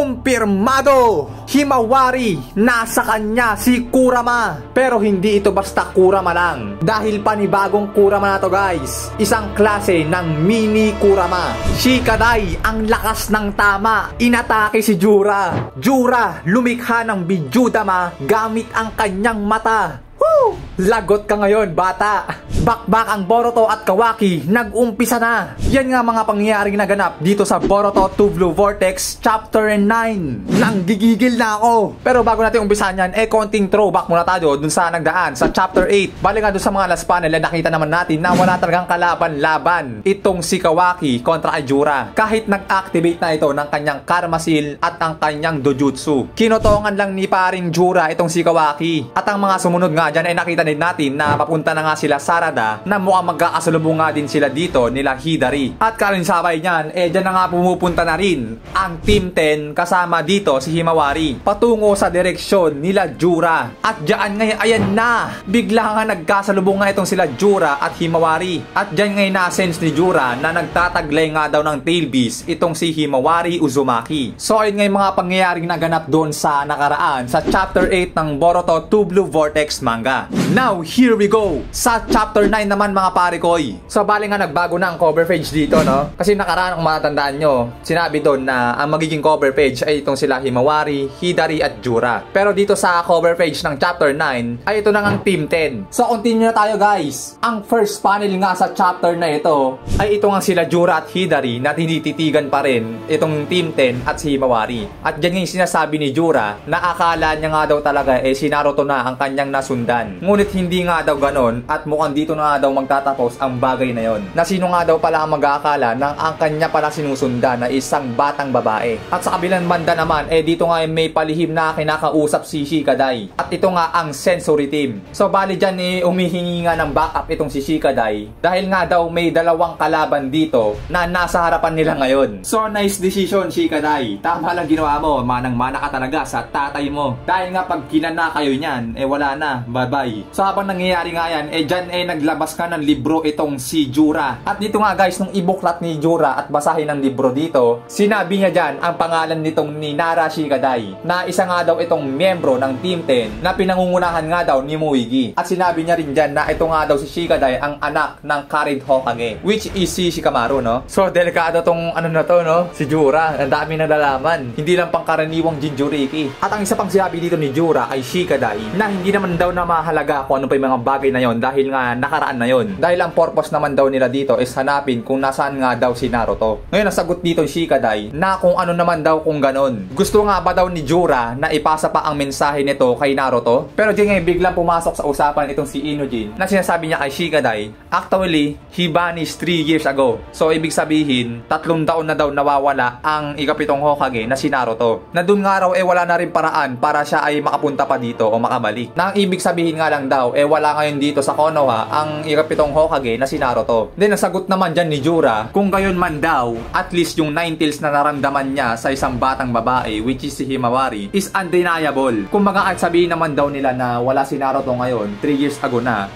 Kumpirmado! Himawari, nasa kanya si Kurama. Pero hindi ito basta Kurama lang. Dahil panibagong Kurama na to guys. Isang klase ng mini Kurama. Shikadai, ang lakas ng tama. Inatake si Jura. Jura, lumikha ng Bijudama gamit ang kanyang mata. Woo! Lagot ka ngayon, bata. Bakbak ang Boruto at Kawaki, nag-umpisa na. Yan nga mga pangyayaring naganap dito sa Boruto 2 Blue Vortex Chapter 9. Nanggigigil na ako. Pero bago natin umpisahan yan, konting throwback muna tayo dun sa nagdaan sa Chapter 8. Bali nga dun sa mga last panel, nakita naman natin na wala talagang kalaban-laban itong si Kawaki kontra kay Jura. Kahit nag-activate na ito ng kanyang Karma Seal at ang kanyang Dojutsu. Kinotongan lang ni paring Jura itong si Kawaki. At ang mga sumunod nga dyan ay nakita din natin na papunta na nga sila Sarada, na mukhang magkakasalubong nga din sila dito nila Hidari. At karinsabay niyan, dyan na nga pumupunta na rin ang Team 10 kasama dito si Himawari patungo sa direksyon nila Jura. At dyan ngayon, ayan na, bigla nga nagkasalubong nga itong sila Jura at Himawari. At dyan ngayon na-sense ni Jura na nagtataglay nga daw ng tail beast itong si Himawari Uzumaki. So ayun nga yung mga pangyayaring naganap doon sa nakaraan sa Chapter 8 ng Boruto 2 Blue Vortex manga. Now, here we go sa Chapter 9 naman mga pare koy. So bali nga nagbago na ang cover page dito, no? Kasi nakaraan kung matandaan nyo, sinabi doon na ang magiging cover page ay itong sila Himawari, Hidari at Jura. Pero dito sa cover page ng Chapter 9 ay ito na ang Team 10. So continue na tayo guys. Ang first panel nga sa chapter na ito ay ito nga sila Jura at Hidari na tinititigan pa rin itong Team 10 at si Himawari. At dyan yung sinasabi ni Jura na akala niya nga daw talaga si Naruto na ang kanyang nasundan. Ngunit hindi nga daw ganon at mukhang dito na nga daw magtatapos ang bagay na yon. Na sino nga daw pala ang mag-aakala na ang kanya pala sinusundan na isang batang babae. At sa kabilang banda naman, dito nga may palihim na kinakausap si Shikadai. At ito nga ang sensory team. So bali dyan umihingi nga ng backup itong si Shikadai. Dahil nga daw may dalawang kalaban dito na nasa harapan nila ngayon. So nice decision Shikadai. Tama lang ginawa mo. Manang-mana ka talaga sa tatay mo. Dahil nga pag kinana kayo niyan, wala na. Bye-bye. So habang nangyayari nga yan, dyan naglabas ka ng libro itong si Jura. At dito nga guys, nung ibuklat ni Jura at basahin ang libro dito, sinabi niya dyan ang pangalan nitong ni Nara Shikadai, na isa nga daw itong miyembro ng Team 10 na pinangungunahan nga daw ni Muigi. At sinabi niya rin dyan na ito nga daw si Shikadai ang anak ng current Hokage, which is si Shikamaru, no? So delikado tong ano na to, no? Si Jura, ang dami na nalaman. Hindi lang pangkaraniwang Jinchuriki. At ang isa pang sinabi dito ni Jura ay Shikadai na hindi naman daw na mahalaga kung ano pa yung mga bagay na yon dahil nga nakaraan na yon. Dahil ang purpose naman daw nila dito is hanapin kung nasaan nga daw si Naruto. Ngayon nasagot dito si Shikadai na kung ano naman daw kung ganon. Gusto nga ba daw ni Jura na ipasa pa ang mensahe nito kay Naruto? Pero di ngayon biglang pumasok sa usapan itong si Inojin na sinasabi niya kay Shikadai, actually, he vanished 3 years ago. So ibig sabihin, 3 taon na daw nawawala ang ikapitong Hokage na si Naruto. Na dun nga raw wala na rin paraan para siya ay makapunta pa dito o makabalik. Na ang ibig sabihin nga lang daw, wala ngayon dito sa Konoha ang ikapitong Hokage na si Naruto. Then nasagot naman dyan ni Jura, kung gayon man daw, at least yung 9 tails na naramdaman niya sa isang batang babae, which is si Himawari, is undeniable. Kung mga sabihin naman daw nila na wala si Naruto ngayon, 3 years ago na,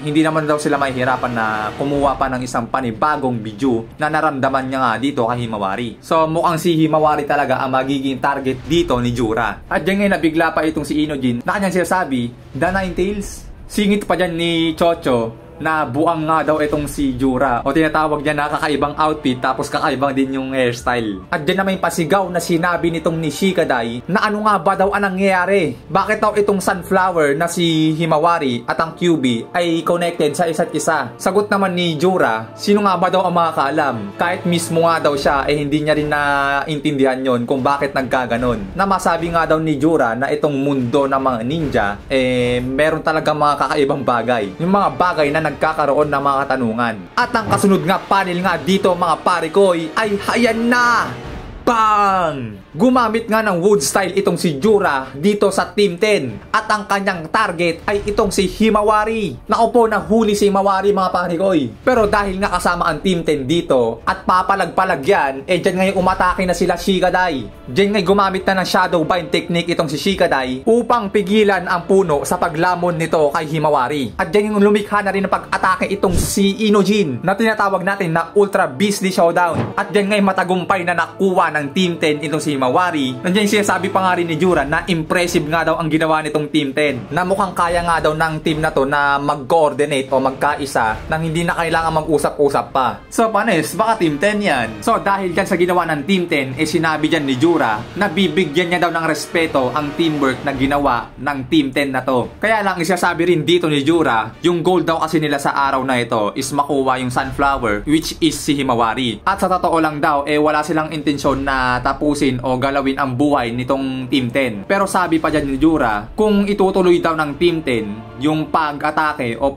hindi naman daw sila mahihirapan na kumuha pa ng isang panibagong video na naramdaman niya nga dito kay Himawari. So mukhang si Himawari talaga ang magiging target dito ni Jura. At dyan ngayon nabigla pa itong si Inojin na kanyang sinasabi, the 9 tails. Singit pa dyan ni Chocho na buang nga daw itong si Jura o tinatawag niya na kakaibang outfit tapos kakaibang din yung hairstyle. At dyan na may pasigaw na sinabi nitong ni Shikadai na ano nga ba daw ang nangyayari? Bakit daw itong sunflower na si Himawari at ang QB ay connected sa isa't isa? Sagot naman ni Jura, sino nga ba daw ang makakaalam? Kahit mismo nga daw siya hindi niya rin naintindihan yon kung bakit nagkaganon. Na masabi nga daw ni Jura na itong mundo ng mga ninja meron talaga mga kakaibang bagay. Yung mga bagay na nagkakaroon ng mga katanungan. At ang kasunod nga panel nga dito mga pare koy ay hayan na! Bang! Gumamit nga ng wood style itong si Jura dito sa Team 10. At ang kanyang target ay itong si Himawari. Naku po, nahuli si Himawari mga parikoy. Pero dahil nga kasama ang Team 10 dito at papalag-palag yan, dyan ngayon umatake na sila Shikadai. Dyan ngayon gumamit na ng shadow bind technique itong si Shikadai upang pigilan ang puno sa paglamon nito kay Himawari. At dyan yung lumikha na rin ng pag-atake itong si Inojin na tinatawag natin na Ultra Beastly Showdown. At dyan ngayon matagumpay na nakuha ng ng Team 10 itong si Himawari. Nandiyan sinasabi pa nga rin ni Jura na impressive nga daw ang ginawa nitong Team 10. Na mukhang kaya nga daw ng team na to na mag-coordinate o magkaisa nang hindi na kailangan mag-usap-usap pa. So panis, baka Team 10 yan. So dahil dyan sa ginawa ng Team 10, sinabi dyan ni Jura na bibigyan niya daw ng respeto ang teamwork na ginawa ng Team 10 na to. Kaya lang isasabi rin dito ni Jura, yung goal daw kasi nila sa araw na ito is makuha yung Sunflower, which is si Himawari. At sa totoo lang daw, wala silang intensyon na tapusin o galawin ang buhay nitong Team 10. Pero sabi pa dyan ni Jura, kung itutuloy daw ng Team 10 yung pag-atake o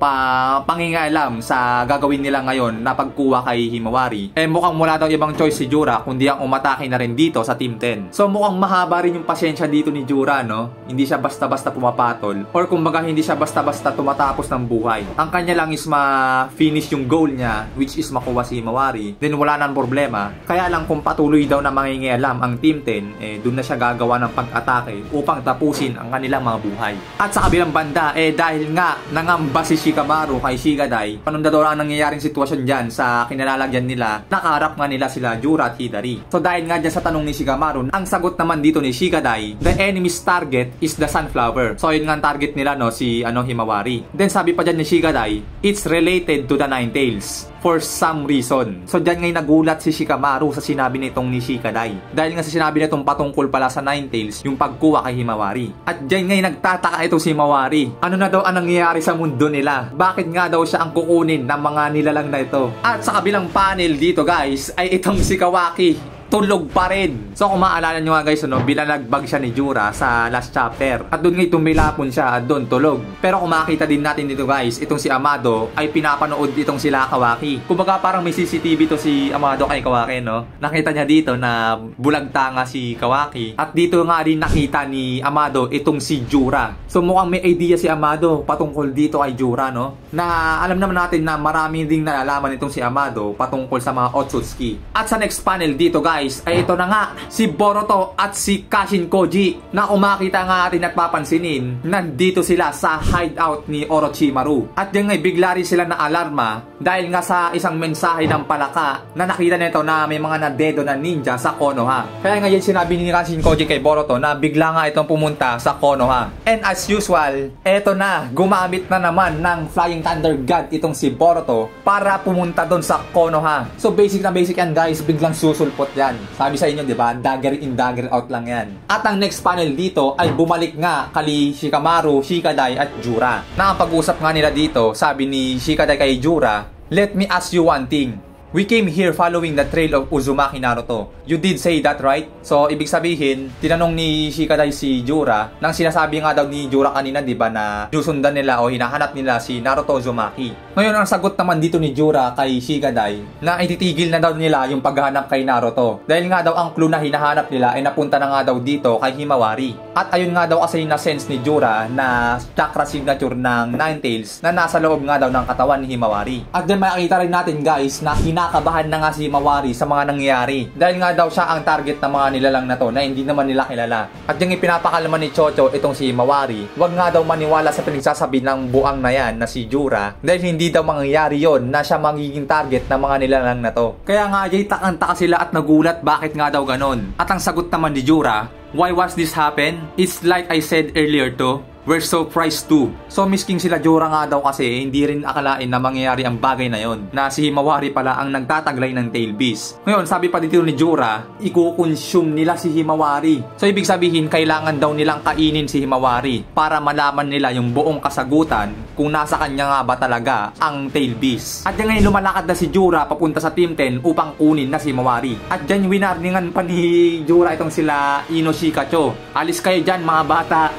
pangingalam sa gagawin nila ngayon na pagkuha kay Himawari, mukhang wala daw ibang choice si Jura kundi ang umatake na rin dito sa Team 10. So mukhang mahaba rin yung pasensya dito ni Jura, no? Hindi siya basta-basta pumapatol or kumbaga hindi siya basta-basta tumatapos ng buhay. Ang kanya lang is ma-finish yung goal niya, which is makuha si Himawari, then wala nang problema. Kaya lang kung patuloy daw na mangingialam ang Team 10, doon na siya gagawa ng pag-atake upang tapusin ang kanilang mga buhay. At sa kabilang banda, dahil nga nangamba si Shikamaru kay Shigadai, panundadora ang nangyayaring sitwasyon dyan sa kinalalagyan nila, nakaharap nga nila sila Jura at Hidari. So dahil nga dyan sa tanong ni Shikamaru, ang sagot naman dito ni Shigadai, the enemy's target is the Sunflower. So yun nga ang target nila, no, si Himawari. Then sabi pa dyan ni Shigadai, it's related to the Ninetales for some reason. So dyan ngay nagulat si Shikamaru sa sinabi nitong ni Shigadai. Dahil nga sa sinabi nitong patungkol pala sa Ninetales, yung pagkuha kay Himawari. At dyan ngay nagtataka ito si Himawari. Ano na daw ang nangyayari sa mundo nila? Bakit nga daw siya ang kukunin ng mga nilalang na ito? At sa kabilang panel dito guys, ay itong si Kawaki. Tulog pa rin. So kung maalala nyo nga guys, binalagbag siya ni Jura sa last chapter. At doon ngay tumilapon siya at doon tulog. Pero kung makita din natin dito guys, itong si Amado ay pinapanood itong sila Kawaki. Kumbaga parang may CCTV to si Amado kay Kawaki, no? Nakita niya dito na bulagta nga si Kawaki. At dito nga rin nakita ni Amado itong si Jura. So mukhang may idea si Amado patungkol dito kay Jura, no? Na alam naman natin na marami ding nalalaman itong si Amado patungkol sa mga Otsutsuki. At sa next panel dito guys, ay ito na nga, si Boruto at si Kashin Koji, na umakita nga atin at papansinin, nandito sila sa hideout ni Orochimaru. At yung ngay bigla rin sila na alarma dahil nga sa isang mensahe ng palaka na nakita nito na may mga nadedo na ninja sa Konoha. Kaya nga yan sinabi ni Kashin Koji kay Boruto na bigla nga itong pumunta sa Konoha. And as usual, eto na, gumamit na naman ng Flying Thunder God itong si Boruto para pumunta doon sa Konoha. So basic na basic yan guys, biglang susulpot yan. Sabi sa inyo, di ba? Dagger in, dagger out lang yan. At ang next panel dito ay bumalik nga kali Shikamaru, Shikadai at Jura. Na ang pag-usap nga nila dito, sabi ni Shikadai kay Jura, let me ask you one thing. We came here following the trail of Uzumaki Naruto. You did say that, right? So, ibig sabihin, tinanong ni Shikadai si Jura, nang sinasabi nga daw ni Jura kanina, di ba, na susundan nila o hinahanap nila si Naruto Uzumaki. Ngayon, ang sagot naman dito ni Jura kay Shikadai, na ititigil na daw nila yung paghahanap kay Naruto. Dahil nga daw ang clue na hinahanap nila ay napunta na nga daw dito kay Himawari. At ayun nga daw kasi na sense ni Jura na chakra signature ng Ninetales na nasa loob nga daw ng katawan ni Himawari. At then makikita rin natin guys na nakabahan na nga si Himawari sa mga nangyayari. Dahil nga daw siya ang target ng mga nilalang na to na hindi naman nila kilala. At yung ipinapakalman ni Chocho itong si Himawari, wag nga daw maniwala sa pinagsasabi ng buang na yan na si Jura dahil hindi daw mangyayari yon na siya magiging target ng mga nilalang na to. Kaya nga jay takang-taka sila at nagulat bakit nga daw ganon. At ang sagot naman ni Jura, why was this happen? It's like I said earlier to, we're surprised too. So misking sila Jura nga daw kasi hindi rin akalain na mangyayari ang bagay na yon, na si Himawari pala ang nagtataglay ng tail beast. Ngayon sabi pa dito ni Jura, i-consume nila si Himawari. So ibig sabihin kailangan daw nilang kainin si Himawari para malaman nila yung buong kasagutan kung nasa kanya nga ba talaga ang tail beast. At yan ngayon lumalakad na si Jura papunta sa Team 10 upang kunin na si Himawari. At dyan winarningan pa ni Jura itong sila Ino Shikacho. Alis kayo dyan mga bata.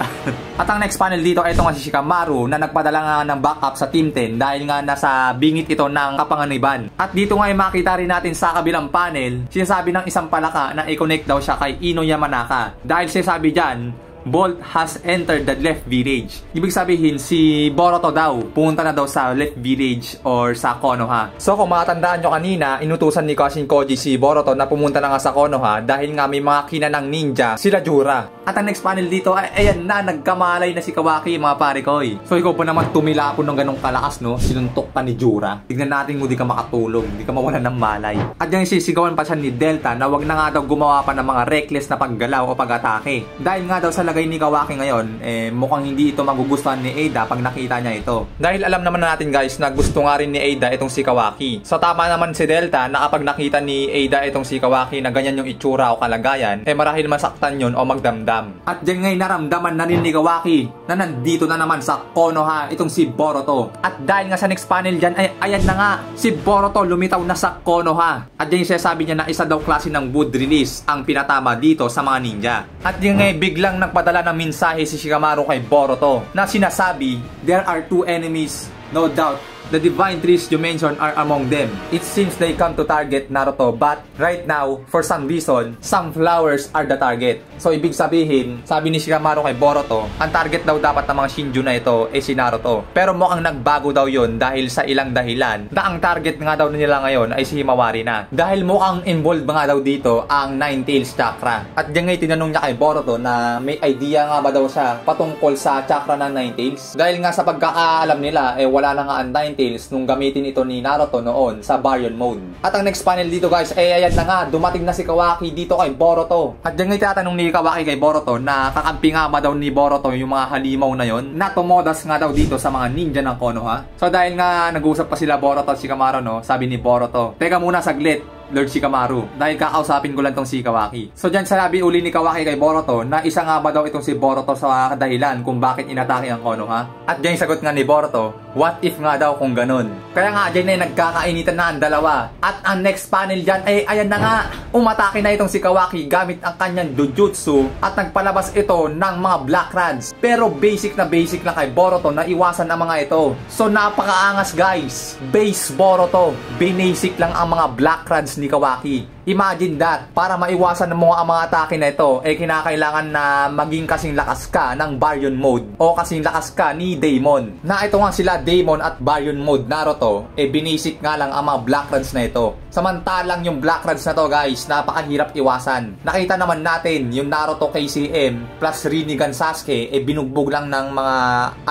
At ang next panel dito, ito nga si Shikamaru na nagpadala nga ng backup sa Team 10 dahil nga nasa bingit ito ng kapanganiban. At dito nga ay makita rin natin sa kabilang panel, sinasabi ng isang palaka na i-connect daw siya kay Ino Yamanaka. Dahil sinasabi dyan, Bolt has entered the left village. Ibig sabihin, si Boruto daw, pumunta na daw sa left village or sa Konoha. So kung matandaan nyo kanina, inutusan ni Kashin Koji si Boruto na pumunta na nga sa Konoha dahil nga may mga kinanang ninja sila Jura. At ang next panel dito ay ayan na, nagkamalay na si Kawaki mga pare ko. So ikaw pa naman tumilapon ng ganong kalakas, no? Sinuntok ka ni Jura. Tignan natin kung di ka makatulog, di ka mawalan ng malay. At yung sisigawan pa siya ni Delta na wag na nga daw gumawa pa ng mga reckless na paggalaw o pag-atake. Dahil nga daw sa lagay ni Kawaki ngayon, mukhang hindi ito magugustuhan ni Ada pag nakita niya ito. Dahil alam naman natin guys na gusto nga rin ni Ada itong si Kawaki. So tama naman si Delta na kapag nakita ni Ada itong si Kawaki na ganyan yung itsura o kalagayan, marahil masaktan yun o magdamdam. At dyan ngay naramdaman na rin ni Kawaki na nandito na naman sa Konoha itong si Boruto. At dahil nga sa next panel dyan ay ayan na nga, si Boruto lumitaw na sa Konoha. At dyan sinasabi niya na isa daw klase ng wood release ang pinatama dito sa mga ninja. At dyan ngay biglang nagpadala ng mensahe si Shikamaru kay Boruto na sinasabi, there are two enemies, no doubt. The divine trees you mentioned are among them. It seems they come to target Naruto, but right now, for some reason, some flowers are the target. So ibig sabihin, sabi ni Shikamaru kay Boruto, ang target daw dapat ng mga Shinju na ito ay si Naruto. Pero mukhang nagbago daw yon dahil sa ilang dahilan na ang target nga daw nila ngayon ay si Himawari na. Dahil mukhang involved nga daw dito ang Nine Tails Chakra. At diyan ngay tinanong niya kay Boruto na may idea nga ba daw siya patungkol sa chakra ng Nine Tails. Dahil nga sa pagkakaalam nila, wala na nga ang Nine Tails nung gamitin ito ni Naruto noon sa Baryon mode. At ang next panel dito guys, ayan na nga, dumating na si Kawaki dito kay Boruto. At diyan nga tatanong ni Kawaki kay Boruto na kakampi nga ba daw ni Boruto yung mga halimaw na yon na tumodas nga daw dito sa mga ninja ng Konoha. So dahil nga nag-usap pa sila Boruto at Shikamaru, no, sabi ni Boruto, teka muna saglit Lord Shikamaru, dahil kakausapin ko lang tong si Kawaki. So dyan sabi uli ni Kawaki kay Boruto na isa nga ba daw itong si Boruto sa dahilan kung bakit inatake ang Konoha. At dyan sagot nga ni Boruto, what if nga daw kung ganun. Kaya nga dyan ay nagkakainitan na ang dalawa. At ang next panel dyan ay ayan na nga, umatake na itong si Kawaki gamit ang kanyang Jujutsu at nagpalabas ito ng mga Black Rods. Pero basic na basic lang kay Boruto na iwasan ang mga ito. So napakaangas guys, base Boruto, binasic lang ang mga Black Rods ni Kawaki. Imagine that, para maiwasan ng mga atake na ito, kinakailangan na maging kasing lakas ka ng Baryon mode o kasing lakas ka ni Daemon. Na ito nga sila Daemon at Baryon mode Naruto, binasic nga lang ang mga Black Rods na ito. Samantalang yung Black Rods na to guys, napakahirap iwasan. Nakita naman natin yung Naruto KCM plus Rinnegan Sasuke, binugbog lang ng mga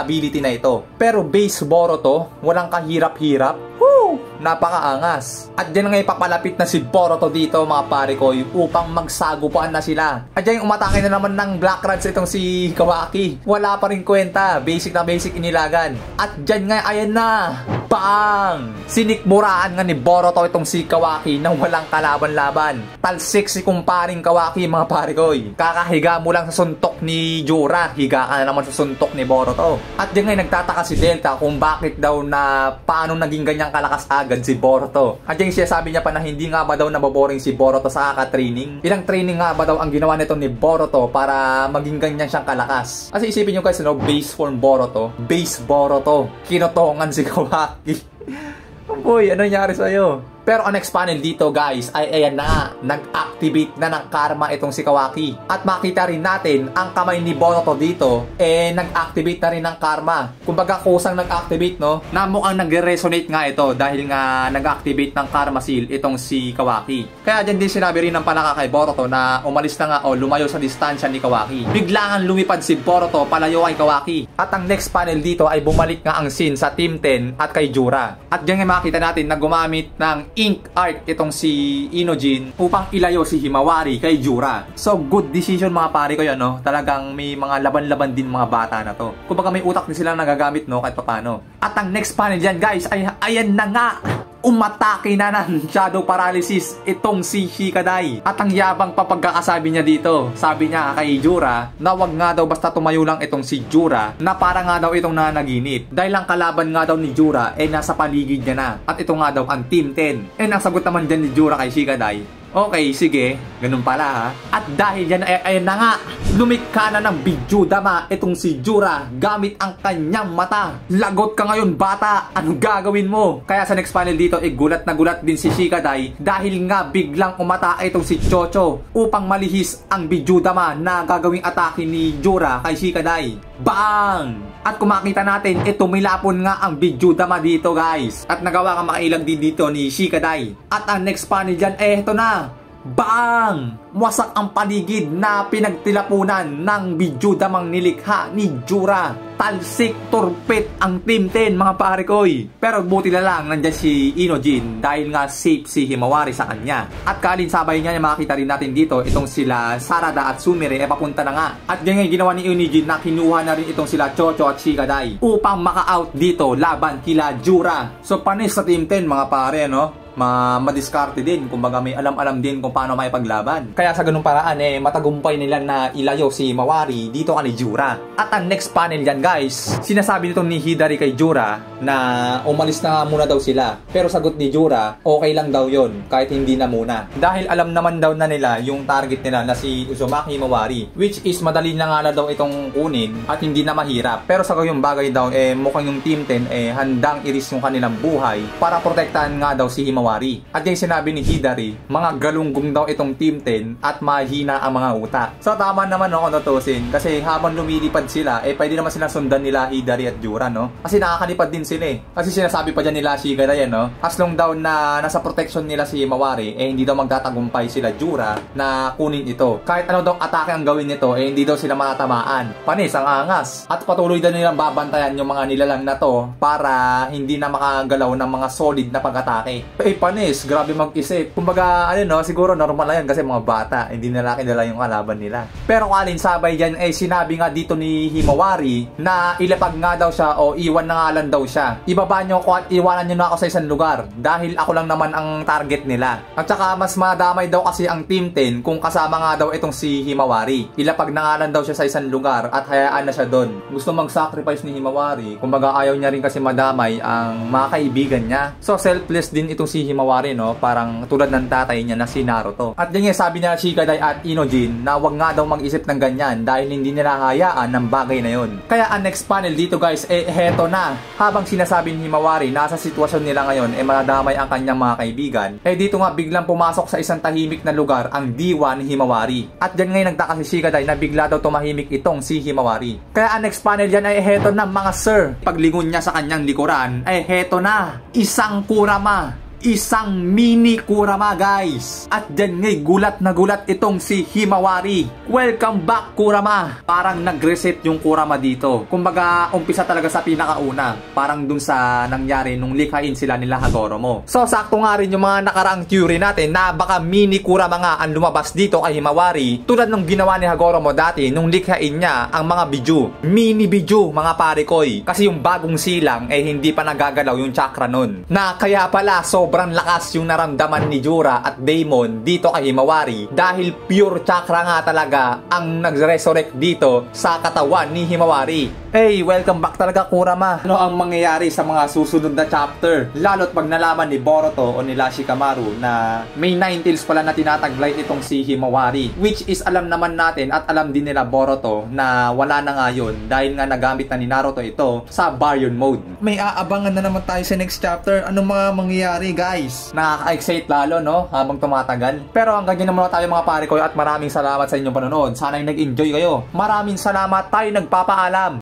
ability na ito. Pero base Boruto, walang kahirap-hirap. Napakaangas. At dyan nga ipapalapit na si Boruto dito mga pare ko upang magsagupaan na sila. At dyan umatake na naman ng Black Rods itong si Kawaki. Wala pa rin kwenta. Basic na basic inilagan. At dyan nga ayan na. Bang! Sinikmuraan nga ni Boruto itong si Kawaki nang walang kalaban-laban. Talsik si kumparing Kawaki mga pare ko. Kakahiga mo lang sa suntok ni Jura. Higa ka na naman sa suntok ni Boruto. At dyan nga nagtataka si Delta kung bakit daw na paano naging ganyang kalakas agad si Boruto. At yung siya sabi niya pa na hindi nga ba daw naboboring si Boruto sa kaka-training. Ilang training nga ba daw ang ginawa nito ni Boruto para maging ganyan siyang kalakas. Kasi isipin nyo guys, base form Boruto, base Boruto, kinotongan si Kawaki. Boy, ano nangyari sa'yo? Pero ang next panel dito guys ay ayan na, nag-activate na ng karma itong si Kawaki. At makita rin natin ang kamay ni Boruto dito nag-activate na rin ng karma. Kumbaga kusang nag-activate, no, na mukhang nag-resonate nga ito dahil nga nag-activate ng karma seal itong si Kawaki. Kaya dyan din sinabi rin ng palaka kay Boruto na umalis na nga o lumayo sa distansya ni Kawaki. Biglangan lumipad si Boruto palayo kay Kawaki. At ang next panel dito ay bumalik nga ang scene sa Team 10 at kay Jura. At dyan nga makita natin na gumamit ng ink art itong si Inojin upang ilayo si Himawari kay Jura. So good decision mga pare ko yan, no? Talagang may mga laban-laban din mga bata na to. Kumbaga may utak din sila nagagamit, no, kahit paano. At ang next panel dyan guys ay ayan na nga, umatake na ng shadow paralysis itong si Shikadai. At ang yabang pa pagkakasabi niya dito, sabi niya kay Jura na wag nga daw basta tumayo lang itong si Jura na para nga daw itong nanaginip. Dahil ang kalaban nga daw ni Jura nasa paligid niya na. At ito nga daw ang Team 10. Ang sagot naman dyan ni Jura kay Shikadai, okay, sige, ganun pala ha. At dahil yan ay na nga, lumikha na ng Bidyudama itong si Jura gamit ang kanyang mata. Lagot ka ngayon bata, anong gagawin mo? Kaya sa next panel dito gulat na gulat din si Shikadai dahil nga biglang umatake itong si Chocho upang malihis ang Bidyudama na gagawing atake ni Jura kay Shikadai. Bang! At kung makita natin, tumilapon nga ang Bidyudama dito guys. At nagawa ka makailang din dito ni Shikadai. At ang next panel dyan, ito na. Bang! Wasak ang paligid na pinagtilapunan ng bidyudamang nilikha ni Jura. Talsik, turpit ang Team 10 mga pare koy. Pero buti na lang nandyan si Inojin dahil nga safe si Himawari sa kanya. At kaalinsabay niya makakita rin natin dito itong sila Sarada at Sumire papunta na nga. At yan nga ginawa ni Inojin na kinuha na rin itong sila Chocho at Shikadai upang maka-out dito laban kila Jura. So panis sa Team 10 mga pare no? Madiskarte din, kumbaga may alam-alam din kung paano makipaglaban. Kaya sa ganung paraan matagumpay nila na ilayo si Himawari dito kay Jura. At ang next panel yan guys, sinasabi nito ni Hidari kay Jura na umalis na muna daw sila. Pero sagot ni Jura, okay lang daw yon kahit hindi na muna. Dahil alam naman daw na nila yung target nila na si Uzumaki Himawari, which is madali na nga na daw itong kunin at hindi na mahirap. Pero sa gayong bagay daw mukhang yung Team 10 handang i-risk yung kanilang buhay para protektahan nga daw si Himawari. At yung sinabi ni Hidari, mga galunggong daw itong Team 10 at mahina ang mga utak. So tama naman no, kung tutusin. Kasi habang lumilipad sila, pwede naman silang sundan nila Hidari at Jura, no? Kasi nakakalipad din sila Kasi sinasabi pa dyan nila Shikadai, no? As long daw na nasa protection nila si Himawari, hindi daw magtatagumpay sila Jura na kunin ito. Kahit ano daw atake ang gawin nito, hindi daw sila matatamaan. Panis, ang angas. At patuloy daw nilang babantayan yung mga nilalang na to para hindi na makagalaw ng mga solid na pag-atake. Panis, grabe mag-isip. Kumbaga, siguro normal lang yan kasi mga bata, hindi nila kinala yung kalaban nila. Pero kalinsabay dyan, sinabi nga dito ni Himawari na ilapag nga daw siya o iwan na nga lang daw siya. Ibaba nyo ko at iwanan nyo na ako sa isang lugar dahil ako lang naman ang target nila. At saka mas madamay daw kasi ang Team 10 kung kasama nga daw itong si Himawari. Ilapag na nga lang daw siya sa isang lugar at hayaan na siya doon. Gusto mag-sacrifice ni Himawari. Kumbaga ayaw niya rin kasi madamay ang mga kaibigan niya. So selfless din itong si Himawari, no? Parang tulad ng tatay niya na si Naruto. At yan sabi niya Shikadai at Inojin na wag nga daw mag-isip ng ganyan dahil hindi nila hayaan ng bagay na yon. Kaya ang next panel dito guys, heto na. Habang sinasabi ni Himawari, nasa sitwasyon nila ngayon, madadamay ang kanyang mga kaibigan. Dito nga biglang pumasok sa isang tahimik na lugar ang diwa ni Himawari. At yan ngayon nagtaka si Shikadai na bigla daw tumahimik itong si Himawari. Kaya ang next panel yan heto na mga sir. Paglingon niya sa kanyang likuran, heto na. Isang Kurama. Isang mini Kurama guys. At dyan ngay gulat na gulat itong si Himawari. Welcome back Kurama. Parang nag-reset yung Kurama dito. Kumbaga umpisa talaga sa pinakauna. Parang dun sa nangyari nung likhain sila nila Hagoromo. So sakto nga rin yung mga nakaraang theory natin na baka mini Kurama nga ang lumabas dito kay Himawari. Tulad nung ginawa ni Hagoromo dati nung likhain niya ang mga biju. Mini biju mga parikoy. Kasi yung bagong silang hindi pa nagagalaw yung chakra nun. Na kaya pala sobrang lakas yung naramdaman ni Jura at Daemon dito kay Himawari dahil pure chakra nga talaga ang nag-resurrect dito sa katawan ni Himawari. Welcome back talaga Kurama. Ano ang mangyayari sa mga susunod na chapter? Lalo't pag nalaman ni Boruto o ni Shikamaru na may 9 tails pala na tinataglay itong si Himawari, which is alam naman natin at alam din nila Boruto na wala na nga yun dahil nga nagamit na ni Naruto ito sa Baryon mode. May aabangan na naman tayo sa next chapter. Anong mga mangyayari guys? Nakaka-excite lalo no habang tumatagal. Pero hanggang dyan naman tayo mga pare ko at maraming salamat sa inyong panonood. Sana'y nag-enjoy kayo. Maraming salamat, tayo nagpapaalam.